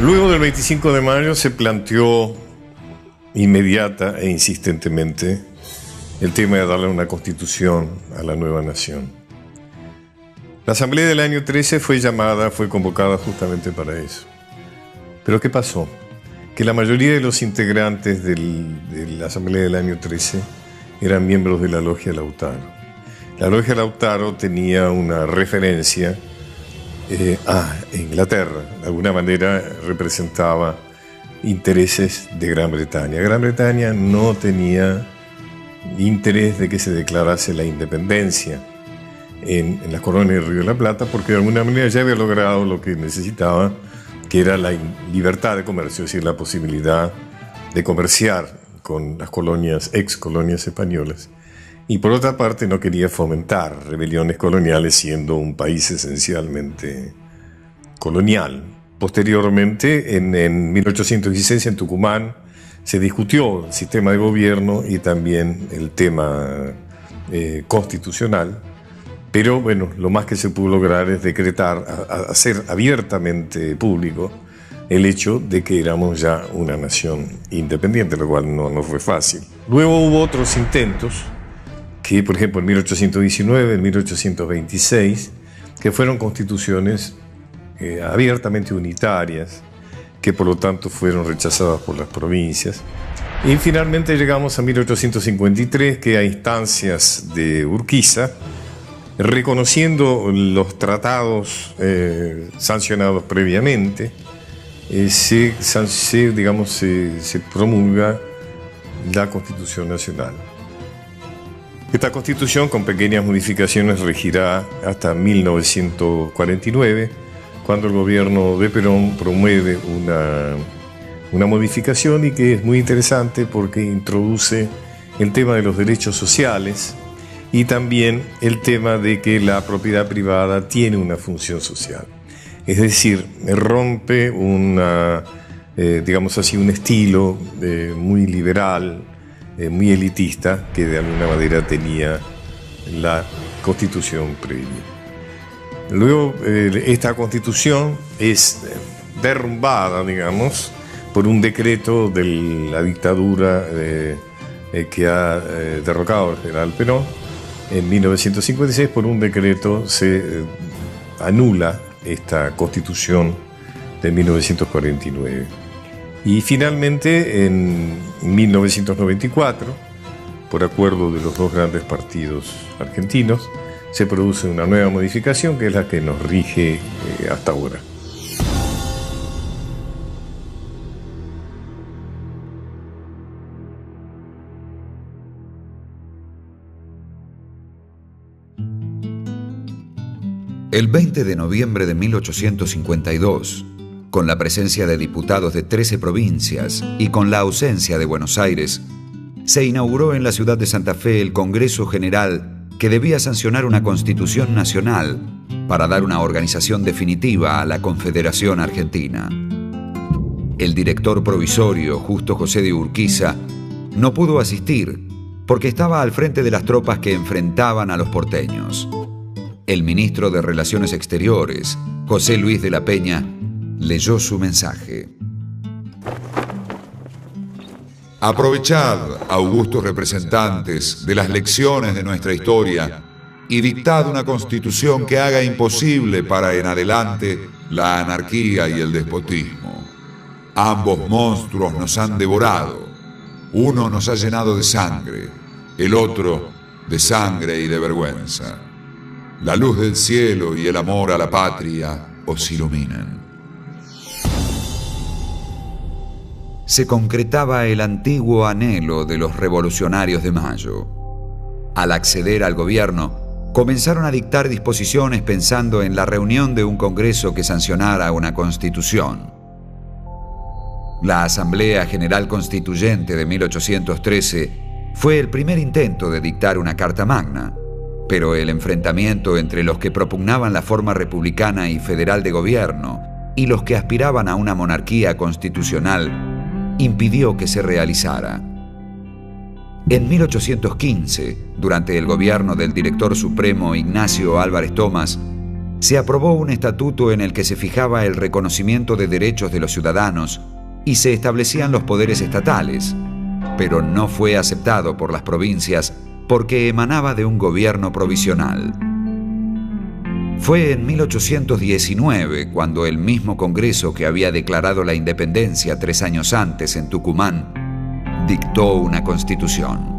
Luego del 25 de mayo se planteó inmediata e insistentemente el tema de darle una constitución a la nueva nación. La asamblea del año 13 fue convocada justamente para eso. Pero ¿qué pasó? Que la mayoría de los integrantes de la asamblea del año 13 eran miembros de la Logia Lautaro. La Logia Lautaro tenía una referencia a Inglaterra. De alguna manera representaba intereses de Gran Bretaña. Gran Bretaña no tenía interés de que se declarase la independencia en la colonia del Río de la Plata, porque de alguna manera ya había logrado lo que necesitaba, que era la libertad de comercio, es decir, la posibilidad de comerciar con las colonias, ex colonias españolas. Y por otra parte no quería fomentar rebeliones coloniales siendo un país esencialmente colonial. Posteriormente, en 1816 en Tucumán, se discutió el sistema de gobierno y también el tema constitucional, pero bueno, lo más que se pudo lograr es decretar, hacer abiertamente público el hecho de que éramos ya una nación independiente, lo cual no fue fácil. Luego hubo otros intentos, que por ejemplo en 1819, en 1826, que fueron constituciones abiertamente unitarias, que por lo tanto fueron rechazadas por las provincias. Y finalmente llegamos a 1853, que a instancias de Urquiza, reconociendo los tratados sancionados previamente, se promulga la Constitución Nacional. Esta Constitución, con pequeñas modificaciones, regirá hasta 1949, cuando el gobierno de Perón promueve una modificación, y que es muy interesante porque introduce el tema de los derechos sociales y también el tema de que la propiedad privada tiene una función social. Es decir, rompe un estilo muy liberal, muy elitista, que de alguna manera tenía la Constitución previa. Luego, esta Constitución es derrumbada, digamos, por un decreto de la dictadura que ha derrocado al general Perón. En 1956, por un decreto, se anula esta Constitución de 1949. Y finalmente, en 1994, por acuerdo de los dos grandes partidos argentinos, se produce una nueva modificación, que es la que nos rige hasta ahora. El 20 de noviembre de 1852, con la presencia de diputados de 13 provincias y con la ausencia de Buenos Aires, se inauguró en la ciudad de Santa Fe el Congreso General, que debía sancionar una constitución nacional para dar una organización definitiva a la Confederación Argentina. El director provisorio, Justo José de Urquiza, no pudo asistir porque estaba al frente de las tropas que enfrentaban a los porteños. El ministro de Relaciones Exteriores, José Luis de la Peña, leyó su mensaje. Aprovechad, augustos representantes de las lecciones de nuestra historia, y dictad una constitución que haga imposible para en adelante la anarquía y el despotismo. Ambos monstruos nos han devorado. Uno nos ha llenado de sangre, el otro de sangre y de vergüenza. La luz del cielo y el amor a la patria os iluminan. Se concretaba el antiguo anhelo de los revolucionarios de Mayo. Al acceder al gobierno, comenzaron a dictar disposiciones pensando en la reunión de un congreso que sancionara una constitución. La Asamblea General Constituyente de 1813 fue el primer intento de dictar una Carta Magna, pero el enfrentamiento entre los que propugnaban la forma republicana y federal de gobierno y los que aspiraban a una monarquía constitucional impidió que se realizara. En 1815, durante el gobierno del director supremo Ignacio Álvarez Thomas, se aprobó un estatuto en el que se fijaba el reconocimiento de derechos de los ciudadanos y se establecían los poderes estatales, pero no fue aceptado por las provincias porque emanaba de un gobierno provisional. Fue en 1819 cuando el mismo Congreso que había declarado la independencia 3 años antes en Tucumán dictó una constitución.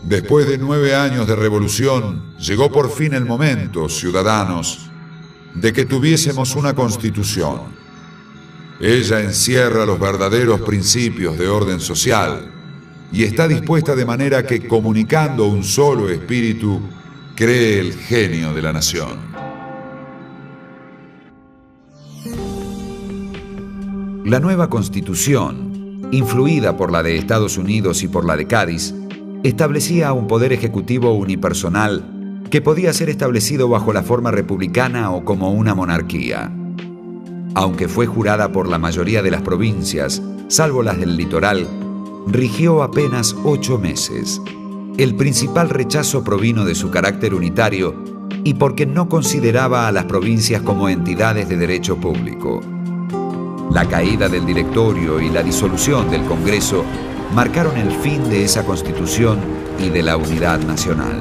Después de 9 años de revolución, llegó por fin el momento, ciudadanos, de que tuviésemos una constitución. Ella encierra los verdaderos principios de orden social y está dispuesta de manera que, comunicando un solo espíritu, cree el genio de la nación. La nueva Constitución, influida por la de Estados Unidos y por la de Cádiz, establecía un poder ejecutivo unipersonal que podía ser establecido bajo la forma republicana o como una monarquía. Aunque fue jurada por la mayoría de las provincias, salvo las del litoral, rigió apenas 8 meses. El principal rechazo provino de su carácter unitario y porque no consideraba a las provincias como entidades de derecho público. La caída del directorio y la disolución del Congreso marcaron el fin de esa constitución y de la unidad nacional.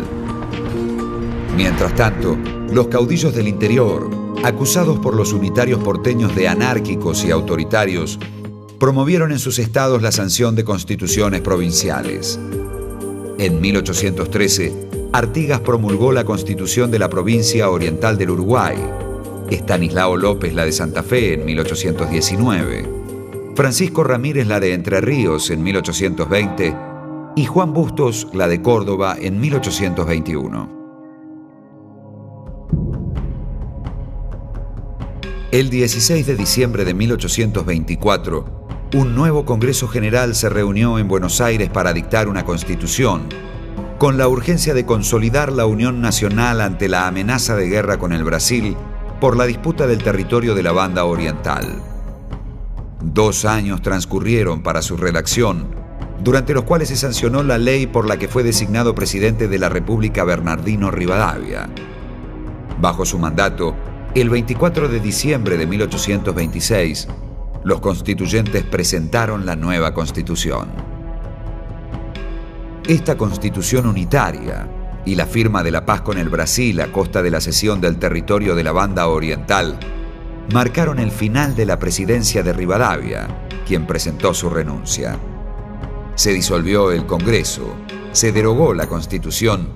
Mientras tanto, los caudillos del interior, acusados por los unitarios porteños de anárquicos y autoritarios, promovieron en sus estados la sanción de constituciones provinciales. En 1813, Artigas promulgó la Constitución de la Provincia Oriental del Uruguay, Estanislao López la de Santa Fe en 1819, Francisco Ramírez la de Entre Ríos en 1820 y Juan Bustos la de Córdoba en 1821. El 16 de diciembre de 1824, un nuevo Congreso General se reunió en Buenos Aires para dictar una constitución, con la urgencia de consolidar la unión nacional ante la amenaza de guerra con el Brasil por la disputa del territorio de la Banda Oriental. 2 años transcurrieron para su redacción, durante los cuales se sancionó la ley por la que fue designado presidente de la República Bernardino Rivadavia. Bajo su mandato, el 24 de diciembre de 1826, los constituyentes presentaron la nueva Constitución. Esta Constitución unitaria y la firma de la paz con el Brasil a costa de la cesión del territorio de la Banda Oriental marcaron el final de la presidencia de Rivadavia, quien presentó su renuncia. Se disolvió el Congreso, se derogó la Constitución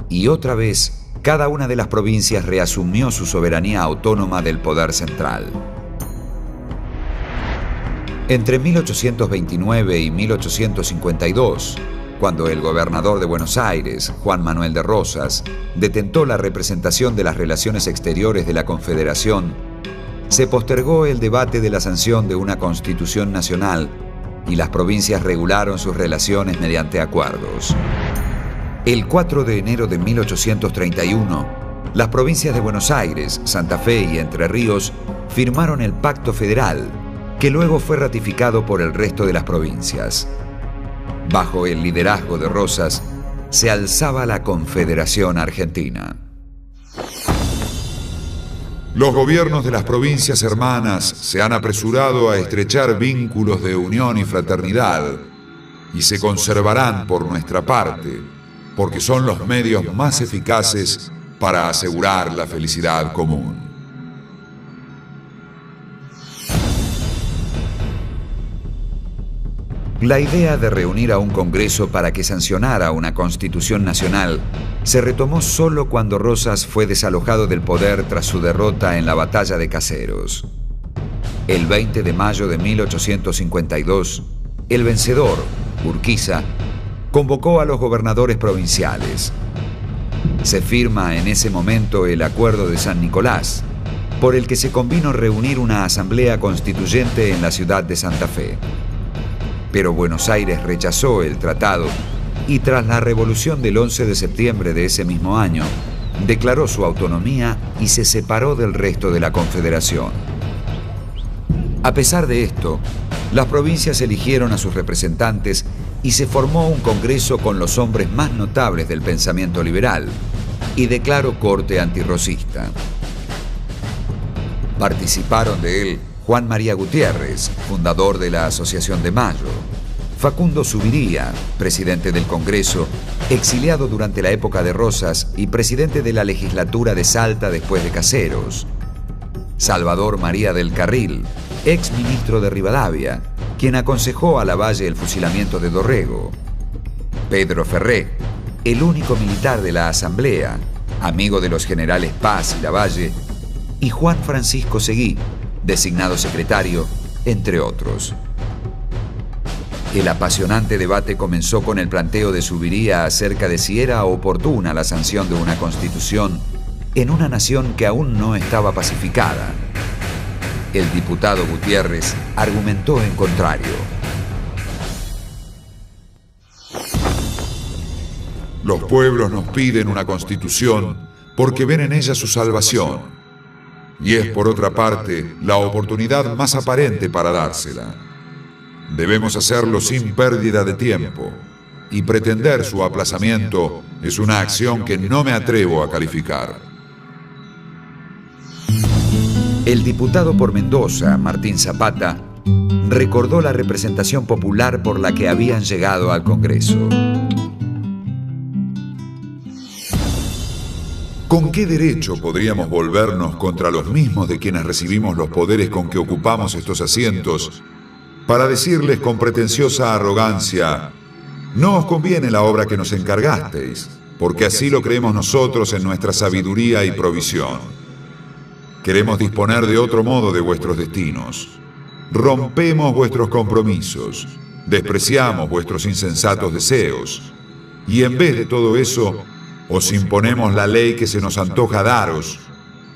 y otra vez cada una de las provincias reasumió su soberanía autónoma del poder central. Entre 1829 y 1852, cuando el gobernador de Buenos Aires, Juan Manuel de Rosas, detentó la representación de las relaciones exteriores de la Confederación, se postergó el debate de la sanción de una Constitución nacional y las provincias regularon sus relaciones mediante acuerdos. El 4 de enero de 1831, las provincias de Buenos Aires, Santa Fe y Entre Ríos firmaron el Pacto Federal, que luego fue ratificado por el resto de las provincias. Bajo el liderazgo de Rosas, se alzaba la Confederación Argentina. Los gobiernos de las provincias hermanas se han apresurado a estrechar vínculos de unión y fraternidad y se conservarán por nuestra parte, porque son los medios más eficaces para asegurar la felicidad común. La idea de reunir a un Congreso para que sancionara una Constitución nacional se retomó solo cuando Rosas fue desalojado del poder tras su derrota en la Batalla de Caseros. El 20 de mayo de 1852, el vencedor, Urquiza, convocó a los gobernadores provinciales. Se firma en ese momento el Acuerdo de San Nicolás, por el que se convino reunir una asamblea constituyente en la ciudad de Santa Fe. Pero Buenos Aires rechazó el tratado y tras la revolución del 11 de septiembre de ese mismo año, declaró su autonomía y se separó del resto de la Confederación. A pesar de esto, las provincias eligieron a sus representantes y se formó un congreso con los hombres más notables del pensamiento liberal y de claro corte antirrosista. Participaron de él Juan María Gutiérrez, fundador de la Asociación de Mayo; Facundo Zuviría, presidente del Congreso, exiliado durante la época de Rosas y presidente de la legislatura de Salta después de Caseros; Salvador María del Carril, ex ministro de Rivadavia, quien aconsejó a Lavalle el fusilamiento de Dorrego; Pedro Ferré, el único militar de la Asamblea, amigo de los generales Paz y Lavalle; y Juan Francisco Seguí, designado secretario, entre otros. El apasionante debate comenzó con el planteo de Zuviría acerca de si era oportuna la sanción de una constitución en una nación que aún no estaba pacificada. El diputado Gutiérrez argumentó en contrario. Los pueblos nos piden una constitución porque ven en ella su salvación. Y es, por otra parte, la oportunidad más aparente para dársela. Debemos hacerlo sin pérdida de tiempo, y pretender su aplazamiento es una acción que no me atrevo a calificar. El diputado por Mendoza, Martín Zapata, recordó la representación popular por la que habían llegado al Congreso. ¿Con qué derecho podríamos volvernos contra los mismos de quienes recibimos los poderes con que ocupamos estos asientos para decirles con pretenciosa arrogancia: no os conviene la obra que nos encargasteis, porque así lo creemos nosotros en nuestra sabiduría y provisión? Queremos disponer de otro modo de vuestros destinos. Rompemos vuestros compromisos, despreciamos vuestros insensatos deseos, y en vez de todo eso, os imponemos la ley que se nos antoja daros,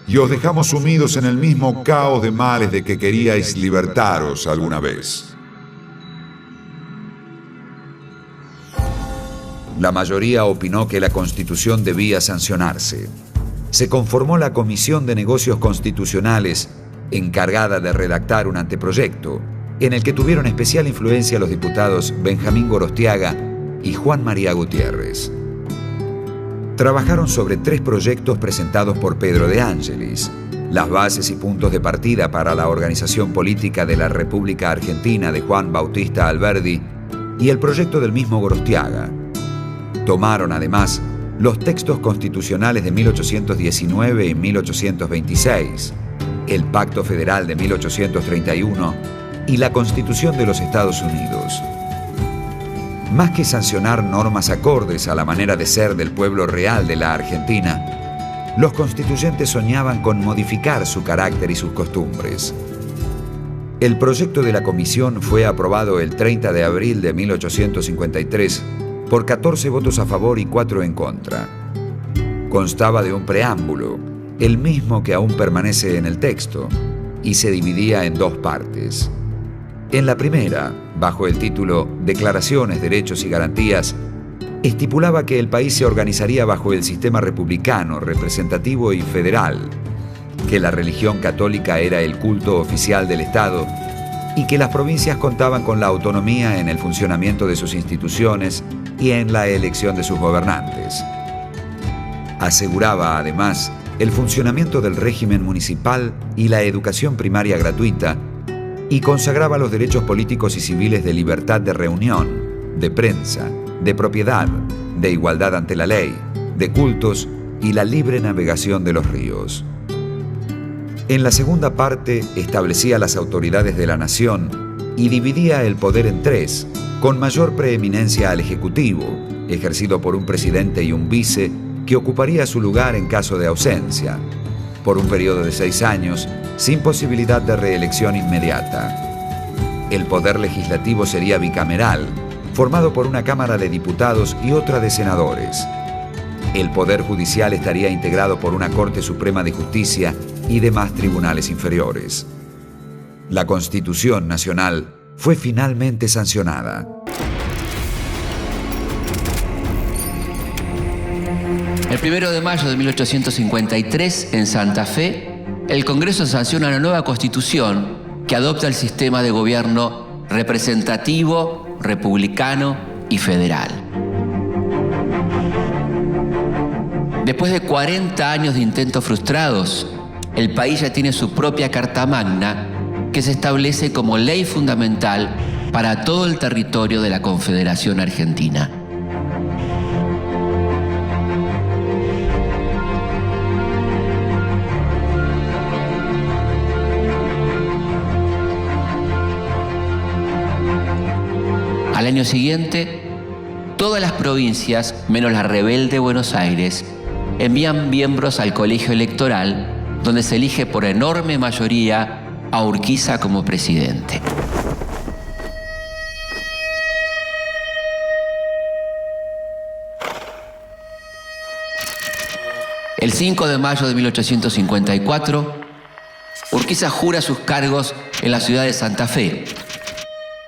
y os dejamos sumidos en el mismo caos de males de que queríais libertaros alguna vez. La mayoría opinó que la Constitución debía sancionarse. Se conformó la Comisión de Negocios Constitucionales, encargada de redactar un anteproyecto, en el que tuvieron especial influencia los diputados Benjamín Gorostiaga y Juan María Gutiérrez. Trabajaron sobre 3 proyectos presentados por Pedro de Angelis: las bases y puntos de partida para la organización política de la República Argentina de Juan Bautista Alberdi y el proyecto del mismo Gorostiaga. Tomaron además los textos constitucionales de 1819 y 1826, el Pacto Federal de 1831 y la Constitución de los Estados Unidos. Más que sancionar normas acordes a la manera de ser del pueblo real de la Argentina, los constituyentes soñaban con modificar su carácter y sus costumbres. El proyecto de la comisión fue aprobado el 30 de abril de 1853 por 14 votos a favor y 4 en contra. Constaba de un preámbulo, el mismo que aún permanece en el texto, y se dividía en 2 partes. En la primera, bajo el título Declaraciones, Derechos y Garantías, estipulaba que el país se organizaría bajo el sistema republicano, representativo y federal, que la religión católica era el culto oficial del Estado y que las provincias contaban con la autonomía en el funcionamiento de sus instituciones y en la elección de sus gobernantes. Aseguraba, además, el funcionamiento del régimen municipal y la educación primaria gratuita, y consagraba los derechos políticos y civiles de libertad de reunión, de prensa, de propiedad, de igualdad ante la ley, de cultos y la libre navegación de los ríos. En la segunda parte establecía las autoridades de la nación y dividía el poder en 3, con mayor preeminencia al Ejecutivo, ejercido por un presidente y un vice que ocuparía su lugar en caso de ausencia, por un periodo de 6 años, sin posibilidad de reelección inmediata. El poder legislativo sería bicameral, formado por una Cámara de Diputados y otra de senadores. El poder judicial estaría integrado por una Corte Suprema de Justicia y demás tribunales inferiores. La Constitución Nacional fue finalmente sancionada. El 1 de mayo de 1853, en Santa Fe, el Congreso sanciona una nueva Constitución que adopta el sistema de gobierno representativo, republicano y federal. Después de 40 años de intentos frustrados, el país ya tiene su propia Carta Magna que se establece como ley fundamental para todo el territorio de la Confederación Argentina. Al año siguiente, todas las provincias, menos la rebelde Buenos Aires, envían miembros al colegio electoral, donde se elige por enorme mayoría a Urquiza como presidente. El 5 de mayo de 1854, Urquiza jura sus cargos en la ciudad de Santa Fe,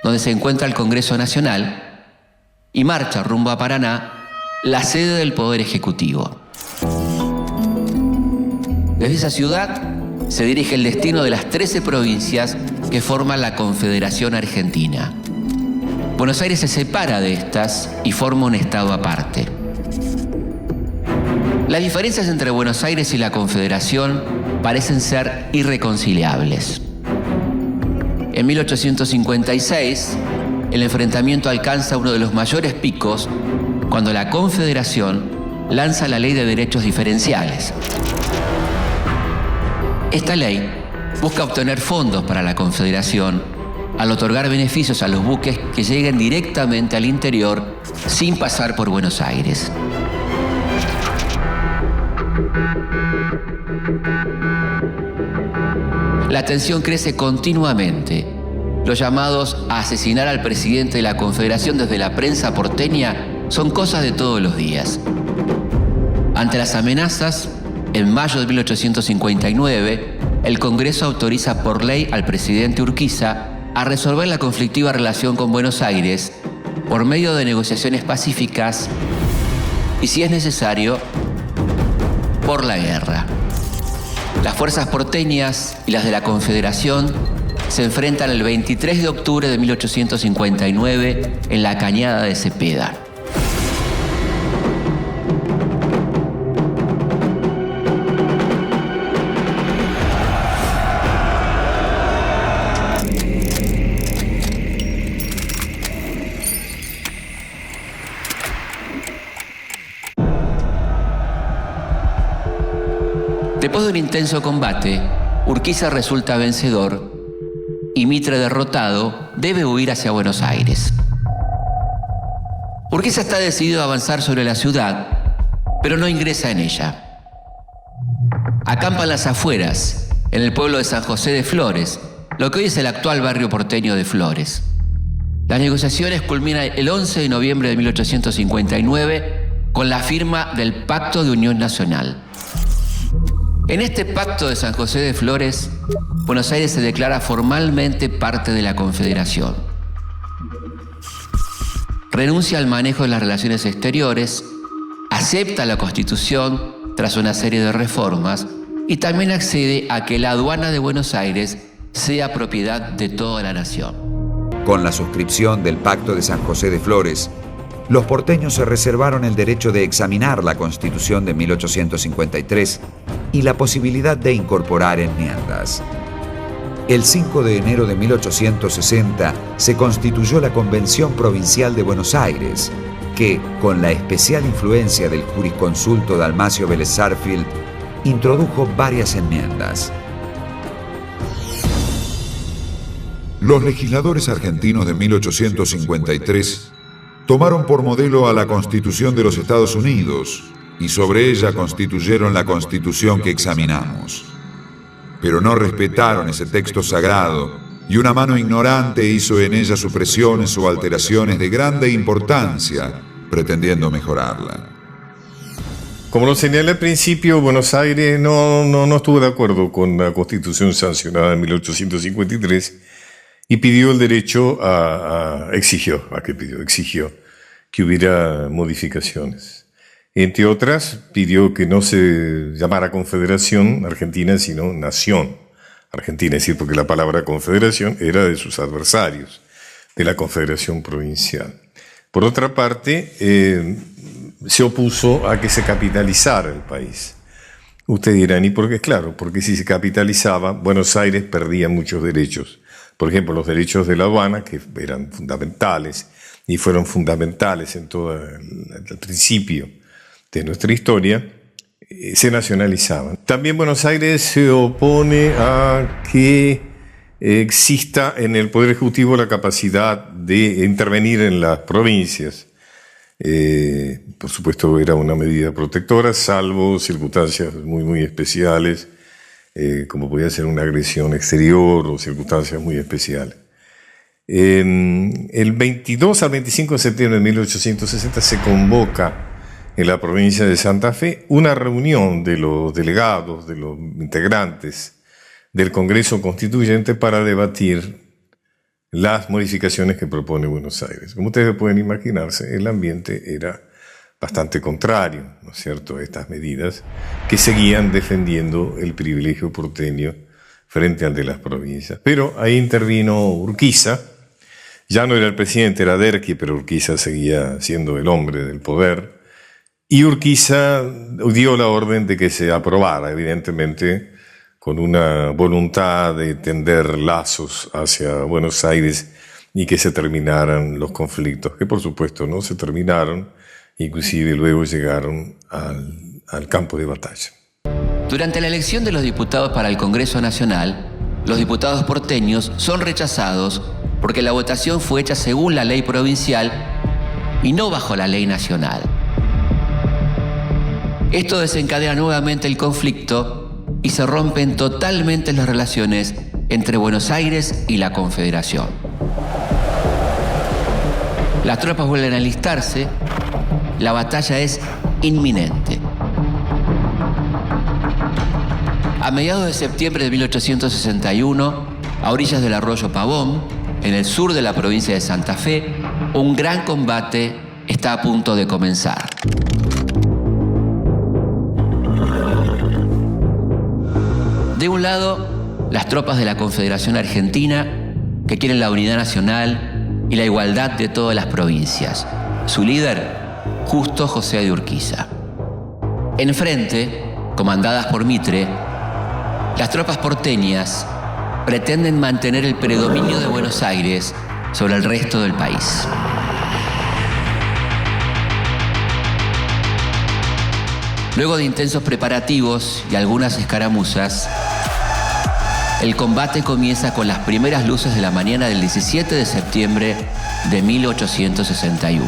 donde se encuentra el Congreso Nacional, y marcha rumbo a Paraná, la sede del Poder Ejecutivo. Desde esa ciudad se dirige el destino de las 13 provincias que forman la Confederación Argentina. Buenos Aires se separa de estas y forma un estado aparte. Las diferencias entre Buenos Aires y la Confederación parecen ser irreconciliables. En 1856, el enfrentamiento alcanza uno de los mayores picos cuando la Confederación lanza la Ley de Derechos Diferenciales. Esta ley busca obtener fondos para la Confederación al otorgar beneficios a los buques que lleguen directamente al interior sin pasar por Buenos Aires. La tensión crece continuamente. Los llamados a asesinar al presidente de la Confederación desde la prensa porteña son cosas de todos los días. Ante las amenazas, en mayo de 1859, el Congreso autoriza por ley al presidente Urquiza a resolver la conflictiva relación con Buenos Aires por medio de negociaciones pacíficas y, si es necesario, por la guerra. Las fuerzas porteñas y las de la Confederación se enfrentan el 23 de octubre de 1859 en la Cañada de Cepeda. Después de un intenso combate, Urquiza resulta vencedor y Mitre, derrotado, debe huir hacia Buenos Aires. Urquiza está decidido a avanzar sobre la ciudad, pero no ingresa en ella. Acampa en las afueras, en el pueblo de San José de Flores, lo que hoy es el actual barrio porteño de Flores. Las negociaciones culminan el 11 de noviembre de 1859 con la firma del Pacto de Unión Nacional. En este Pacto de San José de Flores, Buenos Aires se declara formalmente parte de la Confederación. Renuncia al manejo de las relaciones exteriores, acepta la Constitución tras una serie de reformas y también accede a que la aduana de Buenos Aires sea propiedad de toda la nación. Con la suscripción del Pacto de San José de Flores, los porteños se reservaron el derecho de examinar la Constitución de 1853 y la posibilidad de incorporar enmiendas. El 5 de enero de 1860 se constituyó la Convención Provincial de Buenos Aires, que, con la especial influencia del jurisconsulto Dalmacio Vélez Sarsfield, introdujo varias enmiendas. Los legisladores argentinos de 1853 tomaron por modelo a la Constitución de los Estados Unidos y sobre ella constituyeron la Constitución que examinamos. Pero no respetaron ese texto sagrado y una mano ignorante hizo en ella supresiones o alteraciones de grande importancia, pretendiendo mejorarla. Como lo señalé al principio, Buenos Aires no estuvo de acuerdo con la Constitución sancionada en 1853 y pidió el derecho exigió que hubiera modificaciones. Entre otras, pidió que no se llamara Confederación Argentina, sino Nación Argentina, es decir, porque la palabra Confederación era de sus adversarios, de la Confederación Provincial. Por otra parte, se opuso a que se capitalizara el país. Ustedes dirán, ¿y por qué? Claro, porque si se capitalizaba, Buenos Aires perdía muchos derechos. Por ejemplo, los derechos de la aduana, que eran fundamentales, y fueron fundamentales en todo el principio de nuestra historia, se nacionalizaban. También Buenos Aires se opone a que exista en el Poder Ejecutivo la capacidad de intervenir en las provincias. Por supuesto, era una medida protectora, salvo circunstancias muy especiales, como podía ser una agresión exterior o circunstancias muy especiales. El 22 al 25 de septiembre de 1860 se convoca en la provincia de Santa Fe una reunión de los delegados, de los integrantes del Congreso Constituyente para debatir las modificaciones que propone Buenos Aires. Como ustedes pueden imaginarse, el ambiente era bastante contrario, ¿no es cierto?, a estas medidas que seguían defendiendo el privilegio porteño frente al de las provincias. Pero ahí intervino Urquiza. Ya no era el presidente, era Derqui, pero Urquiza seguía siendo el hombre del poder. Y Urquiza dio la orden de que se aprobara, evidentemente, con una voluntad de tender lazos hacia Buenos Aires y que se terminaran los conflictos, que por supuesto no se terminaron, inclusive luego llegaron al campo de batalla. Durante la elección de los diputados para el Congreso Nacional, los diputados porteños son rechazados porque la votación fue hecha según la ley provincial y no bajo la ley nacional. Esto desencadena nuevamente el conflicto y se rompen totalmente las relaciones entre Buenos Aires y la Confederación. Las tropas vuelven a alistarse, la batalla es inminente. A mediados de septiembre de 1861, a orillas del arroyo Pavón, en el sur de la provincia de Santa Fe, un gran combate está a punto de comenzar. De un lado, las tropas de la Confederación Argentina, que quieren la unidad nacional y la igualdad de todas las provincias. Su líder, Justo José de Urquiza. Enfrente, comandadas por Mitre, las tropas porteñas pretenden mantener el predominio de Buenos Aires sobre el resto del país. Luego de intensos preparativos y algunas escaramuzas, el combate comienza con las primeras luces de la mañana del 17 de septiembre de 1861.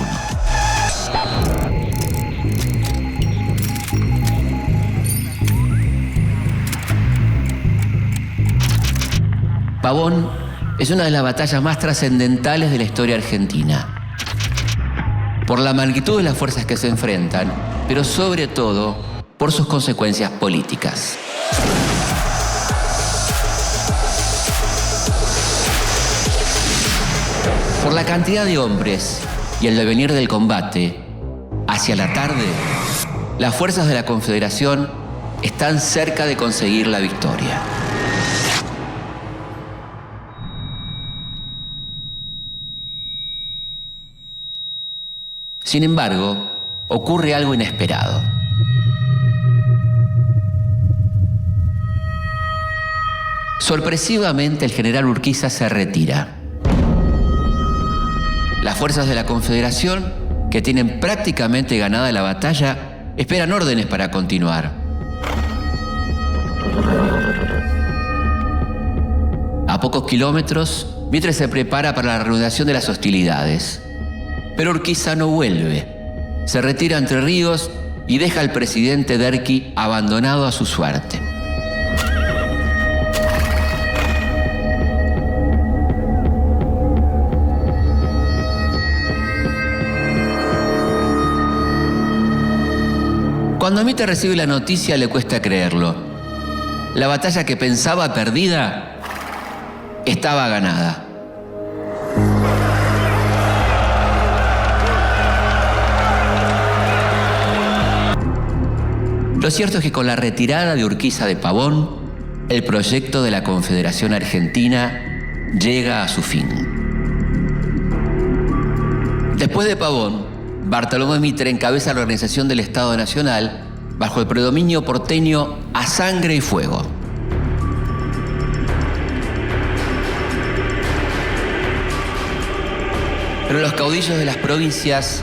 Pavón es una de las batallas más trascendentales de la historia argentina. Por la magnitud de las fuerzas que se enfrentan, pero sobre todo por sus consecuencias políticas. Por la cantidad de hombres y el devenir del combate, hacia la tarde, las fuerzas de la Confederación están cerca de conseguir la victoria. Sin embargo, ocurre algo inesperado. Sorpresivamente, el general Urquiza se retira. Las fuerzas de la Confederación, que tienen prácticamente ganada la batalla, esperan órdenes para continuar. A pocos kilómetros, Mitre se prepara para la reanudación de las hostilidades. Pero Urquiza no vuelve. Se retira a Entre Ríos y deja al presidente Derqui abandonado a su suerte. Cuando Mitre recibe la noticia, le cuesta creerlo. La batalla que pensaba perdida estaba ganada. Lo cierto es que con la retirada de Urquiza de Pavón, el proyecto de la Confederación Argentina llega a su fin. Después de Pavón, Bartolomé Mitre encabeza la organización del Estado Nacional bajo el predominio porteño a sangre y fuego. Pero los caudillos de las provincias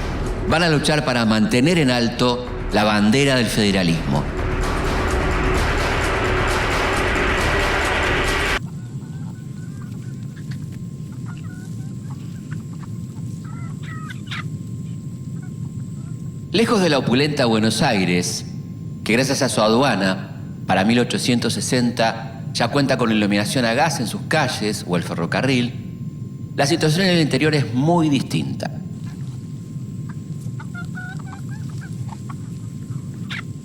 van a luchar para mantener en alto la bandera del federalismo. Lejos de la opulenta Buenos Aires, que gracias a su aduana, para 1860 ya cuenta con iluminación a gas en sus calles o el ferrocarril, la situación en el interior es muy distinta.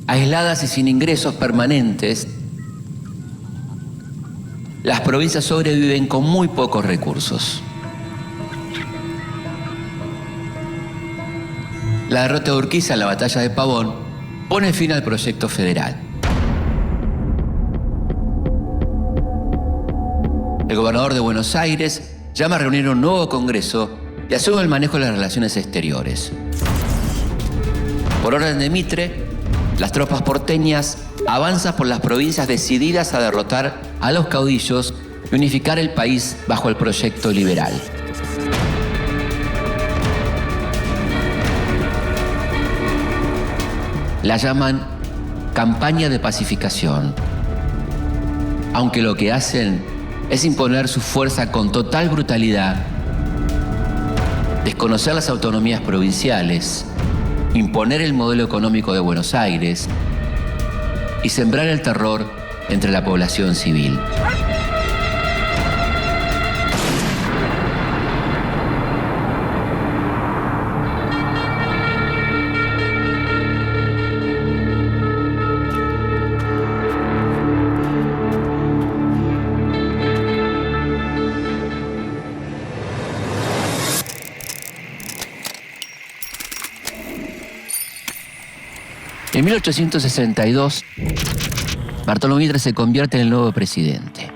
Aisladas y sin ingresos permanentes, las provincias sobreviven con muy pocos recursos. La derrota de Urquiza en la batalla de Pavón pone fin al proyecto federal. El gobernador de Buenos Aires llama a reunir un nuevo congreso y asume el manejo de las relaciones exteriores. Por orden de Mitre, las tropas porteñas avanzan por las provincias decididas a derrotar a los caudillos y unificar el país bajo el proyecto liberal. La llaman campaña de pacificación, aunque lo que hacen es imponer su fuerza con total brutalidad, desconocer las autonomías provinciales, imponer el modelo económico de Buenos Aires y sembrar el terror entre la población civil. En 1862, Bartolomé Mitre se convierte en el nuevo presidente.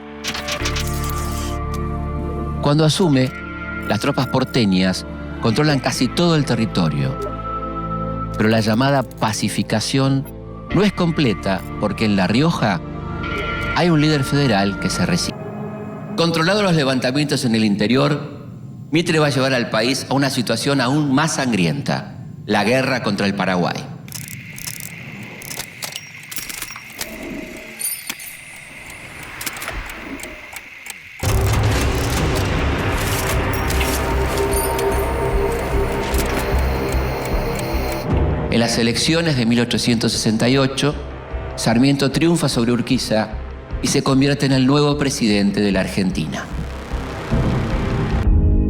Cuando asume, las tropas porteñas controlan casi todo el territorio. Pero la llamada pacificación no es completa porque en La Rioja hay un líder federal que se resiste. Controlados los levantamientos en el interior, Mitre va a llevar al país a una situación aún más sangrienta, la guerra contra el Paraguay. En las elecciones de 1868, Sarmiento triunfa sobre Urquiza y se convierte en el nuevo presidente de la Argentina.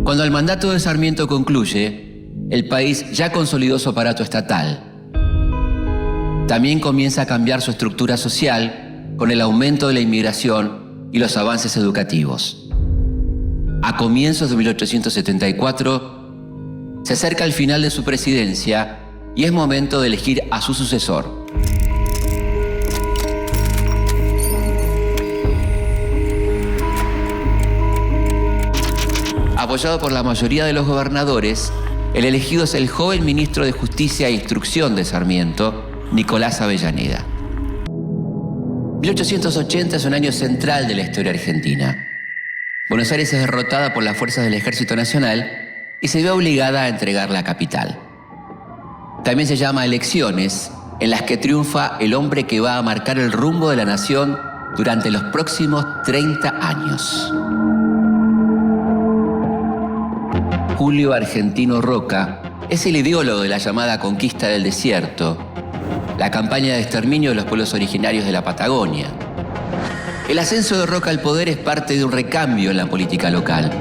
Cuando el mandato de Sarmiento concluye, el país ya consolidó su aparato estatal. También comienza a cambiar su estructura social con el aumento de la inmigración y los avances educativos. A comienzos de 1874, se acerca el final de su presidencia y es momento de elegir a su sucesor. Apoyado por la mayoría de los gobernadores, el elegido es el joven ministro de Justicia e Instrucción de Sarmiento, Nicolás Avellaneda. 1880 es un año central de la historia argentina. Buenos Aires es derrotada por las fuerzas del Ejército Nacional y se ve obligada a entregar la capital. También se llama elecciones, en las que triunfa el hombre que va a marcar el rumbo de la nación durante los próximos 30 años. Julio Argentino Roca es el ideólogo de la llamada conquista del desierto, la campaña de exterminio de los pueblos originarios de la Patagonia. El ascenso de Roca al poder es parte de un recambio en la política local.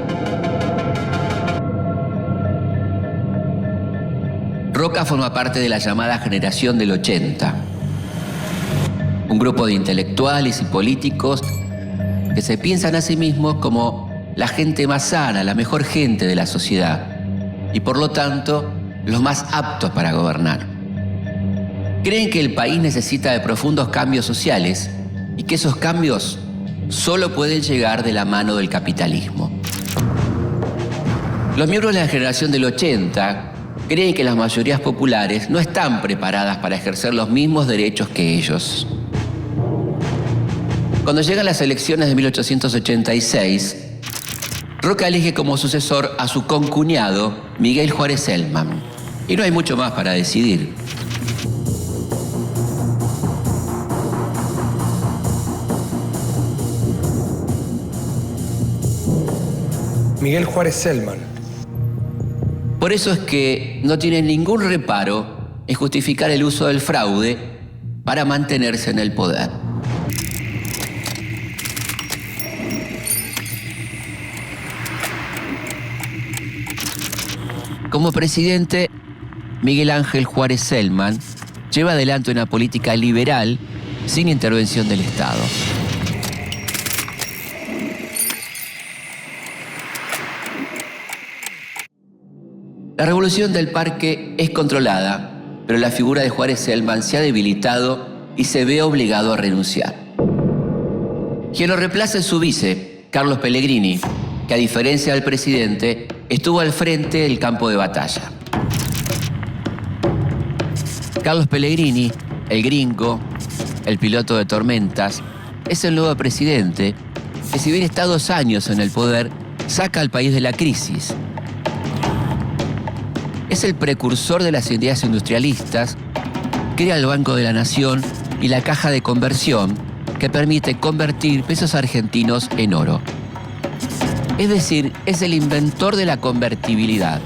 Roca forma parte de la llamada generación del 80, un grupo de intelectuales y políticos que se piensan a sí mismos como la gente más sana, la mejor gente de la sociedad y por lo tanto los más aptos para gobernar. Creen que el país necesita de profundos cambios sociales y que esos cambios solo pueden llegar de la mano del capitalismo. Los miembros de la generación del 80 creen que las mayorías populares no están preparadas para ejercer los mismos derechos que ellos. Cuando llegan las elecciones de 1886, Roca elige como sucesor a su concuñado, Miguel Juárez Celman. Y no hay mucho más para decidir. Miguel Juárez Celman. Por eso es que no tienen ningún reparo en justificar el uso del fraude para mantenerse en el poder. Como presidente, Miguel Ángel Juárez Celman lleva adelante una política liberal sin intervención del Estado. La revolución del Parque es controlada, pero la figura de Juárez Celman se ha debilitado y se ve obligado a renunciar. Quien lo reemplaza es su vice, Carlos Pellegrini, que a diferencia del presidente, estuvo al frente del campo de batalla. Carlos Pellegrini, el gringo, el piloto de tormentas, es el nuevo presidente que, si bien está 2 años en el poder, saca al país de la crisis. Es el precursor de las ideas industrialistas, crea el Banco de la Nación y la Caja de Conversión, que permite convertir pesos argentinos en oro. Es decir, es el inventor de la convertibilidad.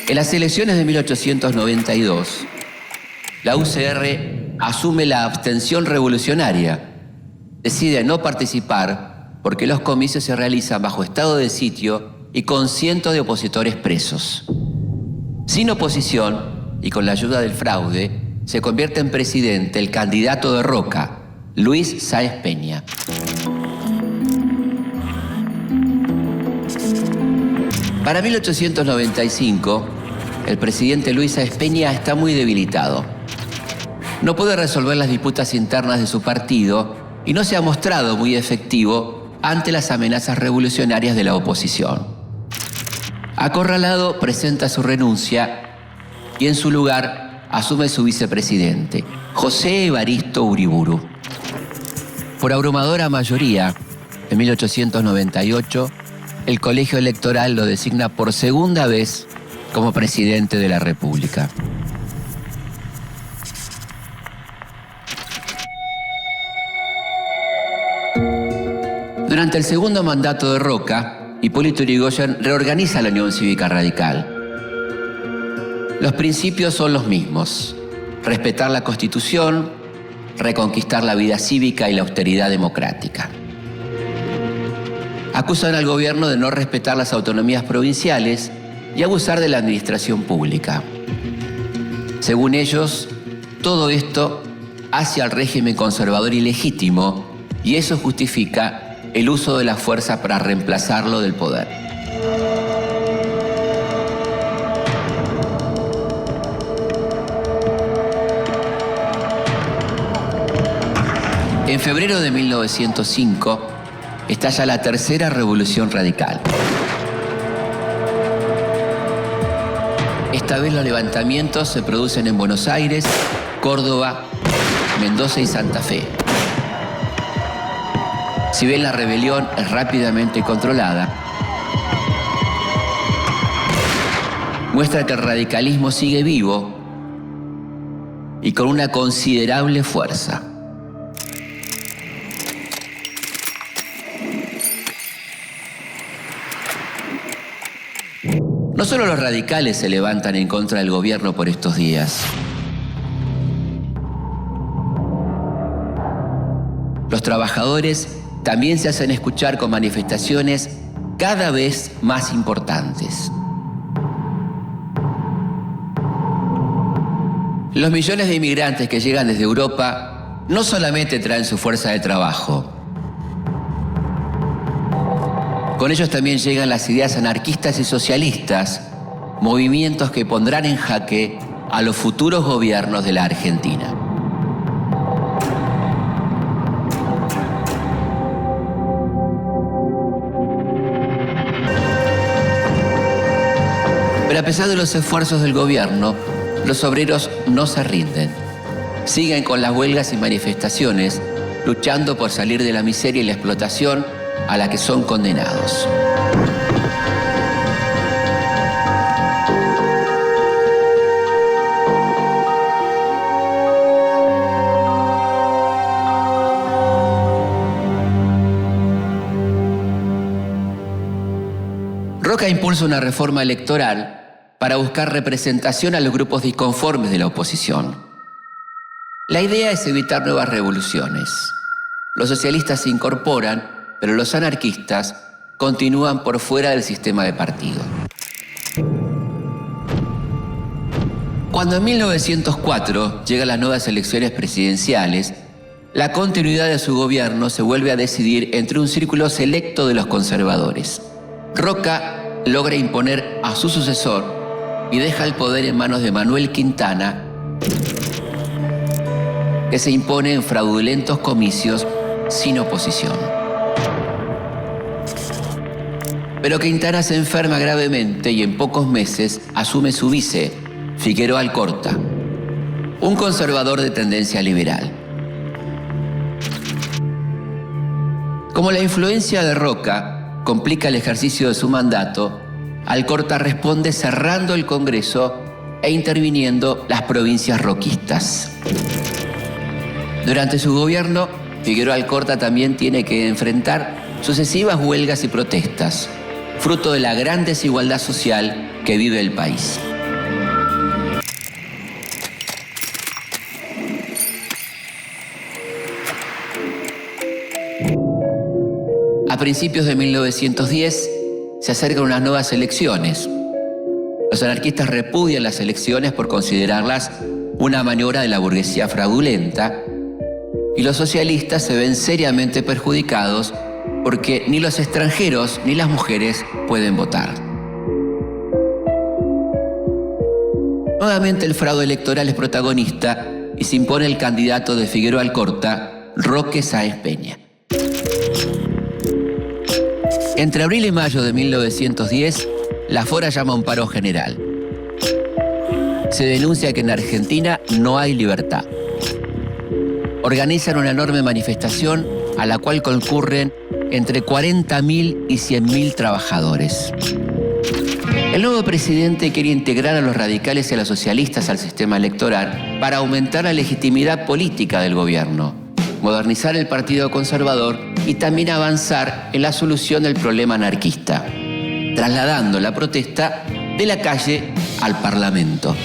En las elecciones de 1892, la UCR asume la abstención revolucionaria. Decide no participar porque los comicios se realizan bajo estado de sitio y con cientos de opositores presos. Sin oposición y con la ayuda del fraude, se convierte en presidente el candidato de Roca, Luis Sáenz Peña. Para 1895, el presidente Luis Sáenz Peña está muy debilitado. No puede resolver las disputas internas de su partido y no se ha mostrado muy efectivo ante las amenazas revolucionarias de la oposición. Acorralado, presenta su renuncia y en su lugar asume su vicepresidente, José Evaristo Uriburu. Por abrumadora mayoría, en 1898, el colegio electoral lo designa por segunda vez como presidente de la República. Durante el segundo mandato de Roca, Hipólito Yrigoyen reorganiza la Unión Cívica Radical. Los principios son los mismos: respetar la Constitución, reconquistar la vida cívica y la austeridad democrática. Acusan al gobierno de no respetar las autonomías provinciales y abusar de la administración pública. Según ellos, todo esto hace al régimen conservador ilegítimo y eso justifica el uso de la fuerza para reemplazarlo del poder. En febrero de 1905 estalla la tercera revolución radical. Esta vez los levantamientos se producen en Buenos Aires, Córdoba, Mendoza y Santa Fe. Si bien la rebelión es rápidamente controlada, muestra que el radicalismo sigue vivo y con una considerable fuerza. No solo los radicales se levantan en contra del gobierno por estos días. Los trabajadores también se hacen escuchar con manifestaciones cada vez más importantes. Los millones de inmigrantes que llegan desde Europa no solamente traen su fuerza de trabajo. Con ellos también llegan las ideas anarquistas y socialistas, movimientos que pondrán en jaque a los futuros gobiernos de la Argentina. Pero a pesar de los esfuerzos del gobierno, los obreros no se rinden. Siguen con las huelgas y manifestaciones, luchando por salir de la miseria y la explotación a la que son condenados. Roca impulsa una reforma electoral para buscar representación a los grupos disconformes de la oposición. La idea es evitar nuevas revoluciones. Los socialistas se incorporan, pero los anarquistas continúan por fuera del sistema de partido. Cuando en 1904 llegan las nuevas elecciones presidenciales, la continuidad de su gobierno se vuelve a decidir entre un círculo selecto de los conservadores. Roca logra imponer a su sucesor y deja el poder en manos de Manuel Quintana, que se impone en fraudulentos comicios sin oposición. Pero Quintana se enferma gravemente y en pocos meses asume su vice, Figueroa Alcorta, un conservador de tendencia liberal. Como la influencia de Roca complica el ejercicio de su mandato, Alcorta responde cerrando el Congreso e interviniendo las provincias roquistas. Durante su gobierno, Figueroa Alcorta también tiene que enfrentar sucesivas huelgas y protestas, fruto de la gran desigualdad social que vive el país. A principios de 1910 se acercan unas nuevas elecciones. Los anarquistas repudian las elecciones por considerarlas una maniobra de la burguesía fraudulenta y los socialistas se ven seriamente perjudicados porque ni los extranjeros ni las mujeres pueden votar. Nuevamente el fraude electoral es protagonista y se impone el candidato de Figueroa Alcorta, Roque Sáenz Peña. Entre abril y mayo de 1910, la Fora llama a un paro general. Se denuncia que en Argentina no hay libertad. Organizan una enorme manifestación a la cual concurren entre 40.000 y 100.000 trabajadores. El nuevo presidente quiere integrar a los radicales y a los socialistas al sistema electoral para aumentar la legitimidad política del gobierno, modernizar el Partido Conservador y también avanzar en la solución del problema anarquista, trasladando la protesta de la calle al Parlamento.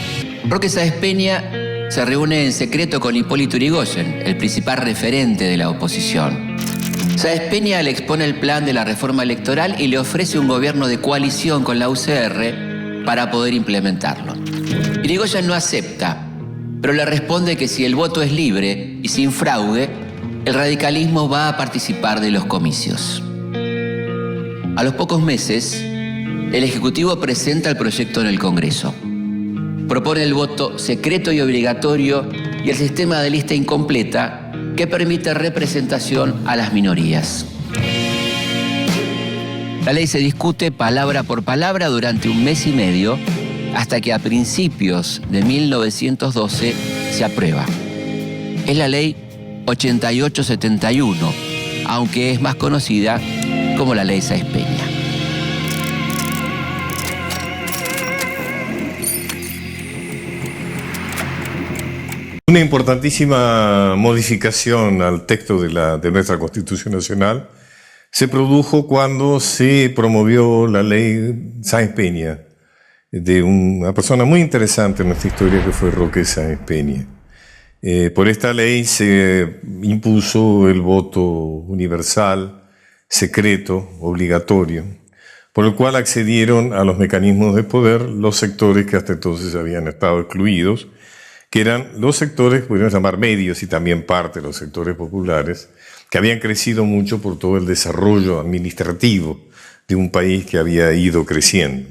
Roque Sáenz Peña se reúne en secreto con Hipólito Yrigoyen, el principal referente de la oposición. Sáenz Peña le expone el plan de la reforma electoral y le ofrece un gobierno de coalición con la UCR para poder implementarlo. Yrigoyen no acepta, pero le responde que si el voto es libre y sin fraude, el radicalismo va a participar de los comicios. A los pocos meses, el Ejecutivo presenta el proyecto en el Congreso. Propone el voto secreto y obligatorio y el sistema de lista incompleta que permite representación a las minorías. La ley se discute palabra por palabra durante un mes y medio hasta que a principios de 1912 se aprueba. Es la ley 8871, aunque es más conocida como la ley Sáenz Peña. Una importantísima modificación al texto de nuestra Constitución Nacional se produjo cuando se promovió la ley Sáenz Peña, de una persona muy interesante en nuestra historia que fue Roque Sáenz Peña. Por esta ley se impuso el voto universal, secreto, obligatorio, por el cual accedieron a los mecanismos de poder los sectores que hasta entonces habían estado excluidos, que eran los sectores, podríamos llamar medios y también parte de los sectores populares, que habían crecido mucho por todo el desarrollo administrativo de un país que había ido creciendo.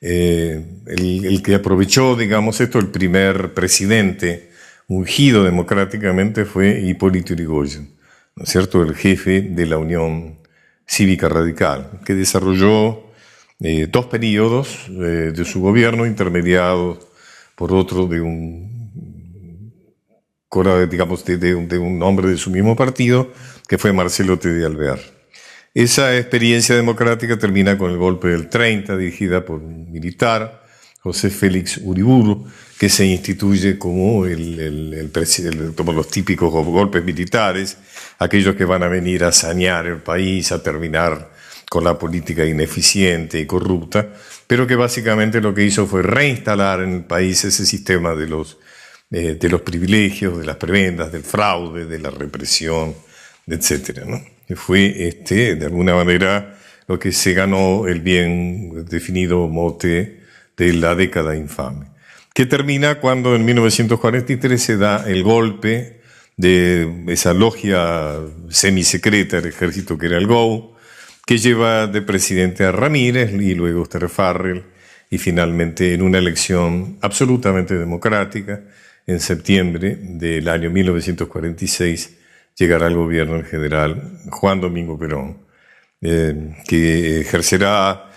El que aprovechó, digamos esto, el primer presidente ungido democráticamente fue Hipólito Yrigoyen, ¿no es cierto?, el jefe de la Unión Cívica Radical, que desarrolló 2 periodos de su gobierno, intermediados por otro de un hombre de su mismo partido, que fue Marcelo T. de Alvear. Esa experiencia democrática termina con el golpe del 30, dirigida por un militar, José Félix Uriburu, que se instituye como como los típicos golpes militares, aquellos que van a venir a sanear el país, a terminar con la política ineficiente y corrupta, pero que básicamente lo que hizo fue reinstalar en el país ese sistema de los privilegios, de las prebendas, del fraude, de la represión, etcétera, ¿no? Que fue de alguna manera lo que se ganó el bien definido mote de la década infame, que termina cuando en 1943 se da el golpe de esa logia semisecreta del ejército que era el GOU, que lleva de presidente a Ramírez y luego a Osterfarrell, y finalmente en una elección absolutamente democrática, en septiembre del año 1946, llegará al gobierno el general Juan Domingo Perón, que ejercerá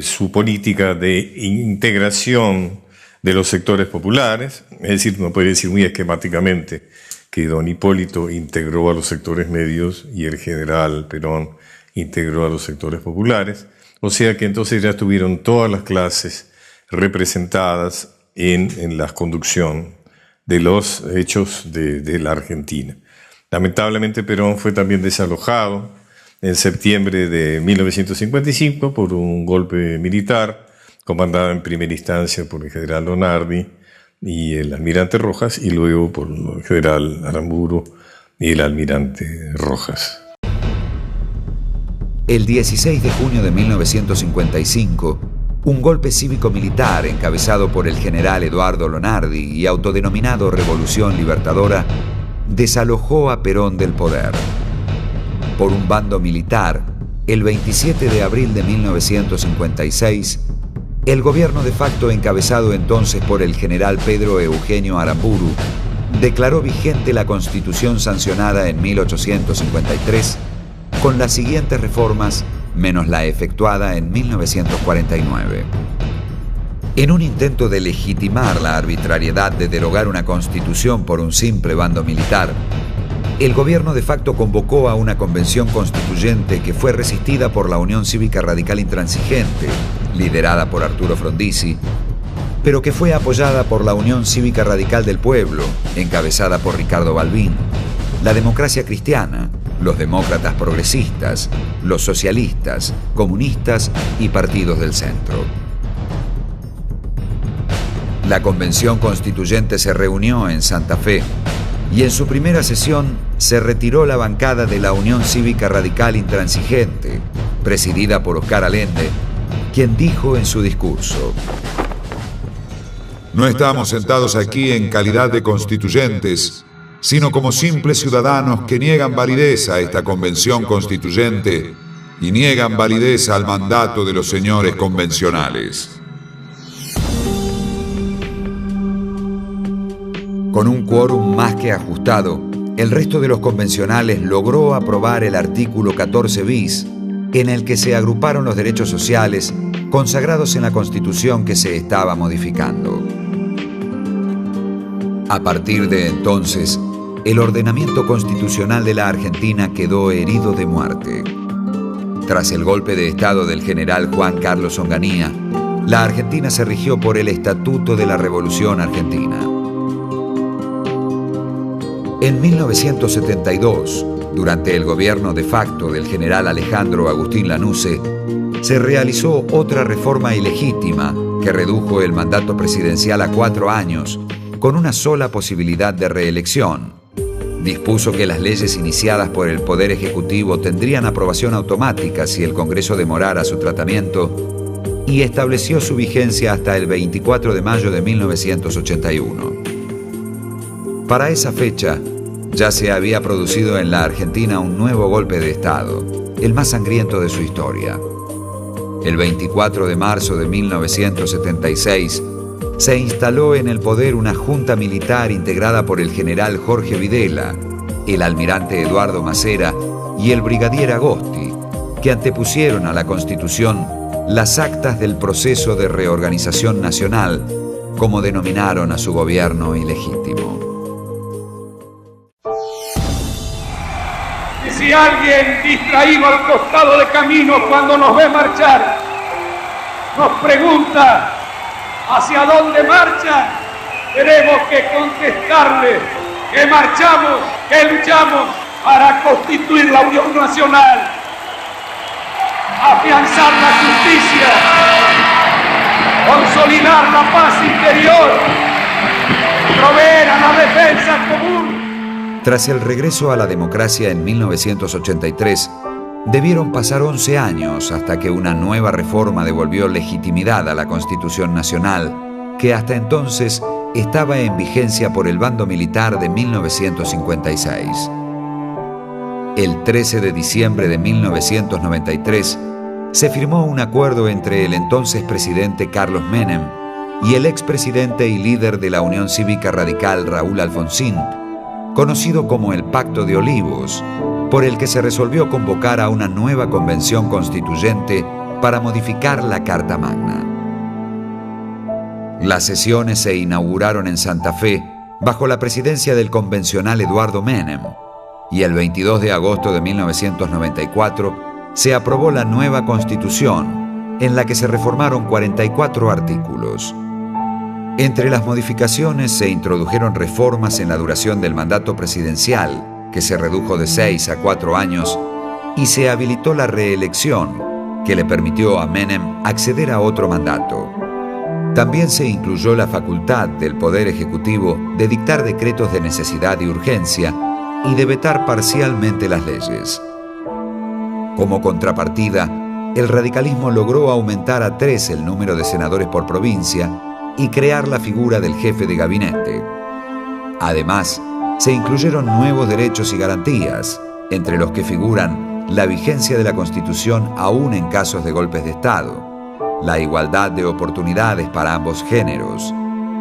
su política de integración de los sectores populares, es decir, no puede decir muy esquemáticamente que don Hipólito integró a los sectores medios y el general Perón integró a los sectores populares, o sea que entonces ya estuvieron todas las clases representadas en la conducción de los hechos de la Argentina. Lamentablemente Perón fue también desalojado en septiembre de 1955 por un golpe militar comandado en primera instancia por el general Lonardi y el almirante Rojas, y luego por el general Aramburu y el almirante Rojas. El 16 de junio de 1955, un golpe cívico-militar encabezado por el general Eduardo Lonardi y autodenominado Revolución Libertadora desalojó a Perón del poder. Por un bando militar, el 27 de abril de 1956, el gobierno de facto encabezado entonces por el general Pedro Eugenio Aramburu declaró vigente la Constitución sancionada en 1853 con las siguientes reformas menos la efectuada en 1949. En un intento de legitimar la arbitrariedad de derogar una constitución por un simple bando militar, el gobierno de facto convocó a una convención constituyente que fue resistida por la Unión Cívica Radical Intransigente, liderada por Arturo Frondizi, pero que fue apoyada por la Unión Cívica Radical del Pueblo, encabezada por Ricardo Balbín, la Democracia Cristiana, los demócratas progresistas, los socialistas, comunistas y partidos del centro. La Convención Constituyente se reunió en Santa Fe y en su primera sesión se retiró la bancada de la Unión Cívica Radical Intransigente, presidida por Oscar Allende, quien dijo en su discurso: No estamos sentados aquí en calidad de constituyentes, sino como simples ciudadanos que niegan validez a esta Convención Constituyente y niegan validez al mandato de los señores convencionales. Con un quórum más que ajustado, el resto de los convencionales logró aprobar el artículo 14 bis, en el que se agruparon los derechos sociales consagrados en la Constitución que se estaba modificando. A partir de entonces, el ordenamiento constitucional de la Argentina quedó herido de muerte. Tras el golpe de Estado del general Juan Carlos Onganía, la Argentina se rigió por el Estatuto de la Revolución Argentina. En 1972, durante el gobierno de facto del general Alejandro Agustín Lanusse, se realizó otra reforma ilegítima que redujo el mandato presidencial a 4 años, con una sola posibilidad de reelección. Dispuso que las leyes iniciadas por el Poder Ejecutivo tendrían aprobación automática si el Congreso demorara su tratamiento y estableció su vigencia hasta el 24 de mayo de 1981. Para esa fecha, ya se había producido en la Argentina un nuevo golpe de Estado, el más sangriento de su historia. El 24 de marzo de 1976, se instaló en el poder una junta militar integrada por el general Jorge Videla, el almirante Eduardo Macera y el brigadier Agosti, que antepusieron a la Constitución las actas del proceso de reorganización nacional, como denominaron a su gobierno ilegítimo. Y si alguien distraído al costado de camino cuando nos ve marchar, nos pregunta hacia dónde marcha, tenemos que contestarle que marchamos, que luchamos para constituir la Unión Nacional, afianzar la justicia, consolidar la paz interior, proveer a la defensa común. Tras el regreso a la democracia en 1983, debieron pasar 11 años hasta que una nueva reforma devolvió legitimidad a la Constitución Nacional, que hasta entonces estaba en vigencia por el bando militar de 1956. El 13 de diciembre de 1993 se firmó un acuerdo entre el entonces presidente Carlos Menem y el expresidente y líder de la Unión Cívica Radical Raúl Alfonsín, conocido como el Pacto de Olivos, por el que se resolvió convocar a una nueva convención constituyente para modificar la Carta Magna. Las sesiones se inauguraron en Santa Fe bajo la presidencia del convencional Eduardo Menem, y el 22 de agosto de 1994 se aprobó la nueva Constitución, en la que se reformaron 44 artículos. Entre las modificaciones se introdujeron reformas en la duración del mandato presidencial, que se redujo de 6 a 4 años, y se habilitó la reelección, que le permitió a Menem acceder a otro mandato. También se incluyó la facultad del Poder Ejecutivo de dictar decretos de necesidad y urgencia y de vetar parcialmente las leyes. Como contrapartida, el radicalismo logró aumentar a 3 el número de senadores por provincia y crear la figura del jefe de gabinete. Además, se incluyeron nuevos derechos y garantías, entre los que figuran la vigencia de la Constitución aún en casos de golpes de Estado, la igualdad de oportunidades para ambos géneros,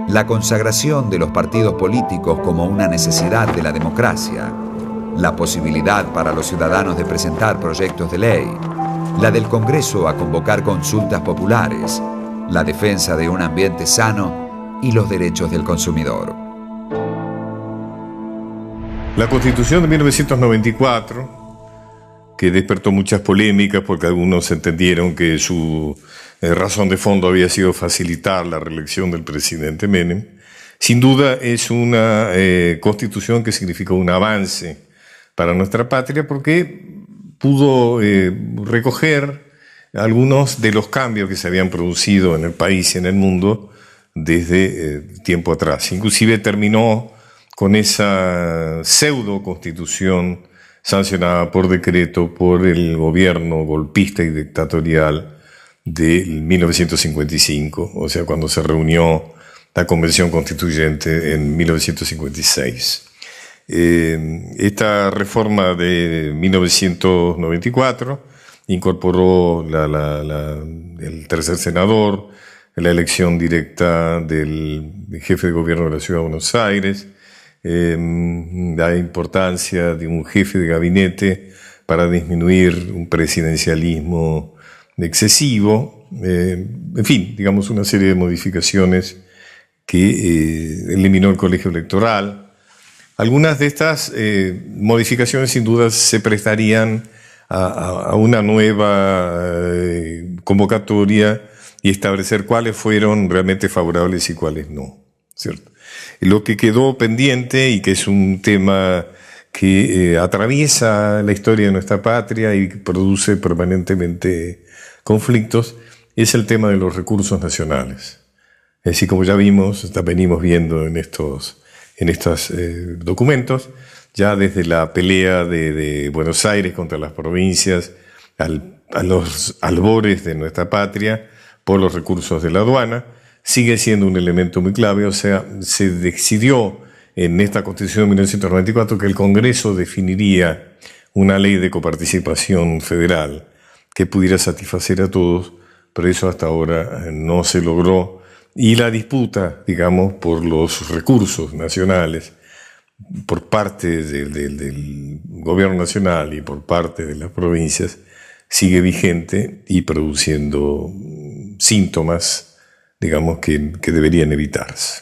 la consagración de los partidos políticos como una necesidad de la democracia, la posibilidad para los ciudadanos de presentar proyectos de ley, la del Congreso a convocar consultas populares, la defensa de un ambiente sano y los derechos del consumidor. La Constitución de 1994, que despertó muchas polémicas porque algunos entendieron que su razón de fondo había sido facilitar la reelección del presidente Menem, sin duda es una constitución que significó un avance para nuestra patria porque pudo recoger algunos de los cambios que se habían producido en el país y en el mundo desde tiempo atrás. Inclusive terminó con esa pseudo constitución sancionada por decreto por el gobierno golpista y dictatorial de 1955, o sea, cuando se reunió la Convención Constituyente en 1956. Esta reforma de 1994 incorporó el tercer senador, la elección directa del jefe de gobierno de la Ciudad de Buenos Aires, la importancia de un jefe de gabinete para disminuir un presidencialismo excesivo, en fin, digamos una serie de modificaciones que eliminó el colegio electoral. Algunas de estas modificaciones sin duda se prestarían a una nueva convocatoria y establecer cuáles fueron realmente favorables y cuáles no, ¿cierto? Lo que quedó pendiente y que es un tema que atraviesa la historia de nuestra patria y produce permanentemente conflictos es el tema de los recursos nacionales. Es decir, como ya vimos, venimos viendo en estos documentos, ya desde la pelea de Buenos Aires contra las provincias, a los albores de nuestra patria por los recursos de la aduana, sigue siendo un elemento muy clave. O sea, se decidió en esta Constitución de 1994 que el Congreso definiría una ley de coparticipación federal que pudiera satisfacer a todos, pero eso hasta ahora no se logró. Y la disputa, digamos, por los recursos nacionales, por parte del gobierno nacional y por parte de las provincias, sigue vigente y produciendo síntomas, digamos, que deberían evitarse.